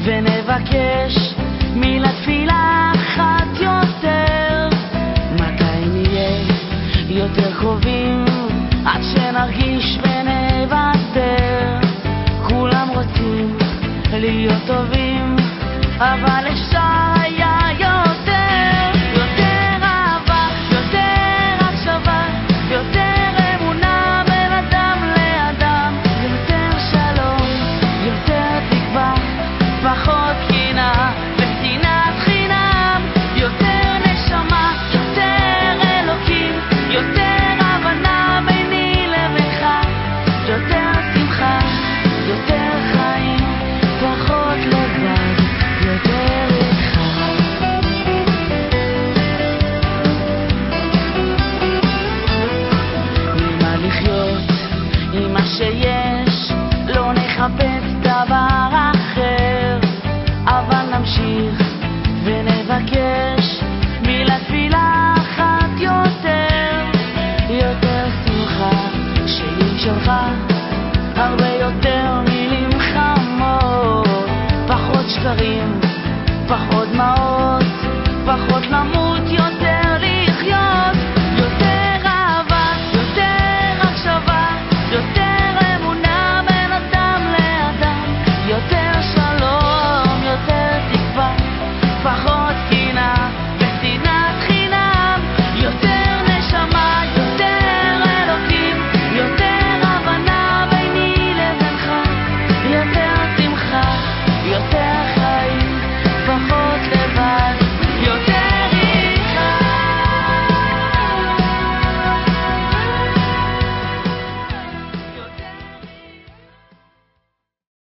ונבקש מילה תפילה אחת יותר. מתי נהיה יותר קרובים עד שנרגיש ונוותר? כולם רוצים להיות טובים, אבל אפשר היה יותר. יותר אהבה, יותר הקשבה, יותר אמונה בין אדם לאדם, יותר שלום, יותר תקווה, פחות קנאה ושנאת חינם, יותר נשמה, יותר אלוקים, יותר הבנה ביני לבינך, יותר שמחה, יותר חיים, פחות לבד, יותר איתך. ממה לחיות עם מה שיש, לא נחפש דבר אחר, אבל נמשיך ונבקש מילה תפילה אחת יותר. יותר שמחה שלי שלך, הרבה יותר מילים חמות, פחות שקרים, פחות דמעות, פחות למות, יותר לחיות. יותר אהבה, יותר הקשבה, יותר אמונה בין אדם לאדם, יותר שלום, יותר תקווה, פחות קנאה ושנאת חינם, יותר נשמה, יותר אלוקים, יותר הבנה ביני לבינך, יותר שמחה, יותר חיים, פחות לבד.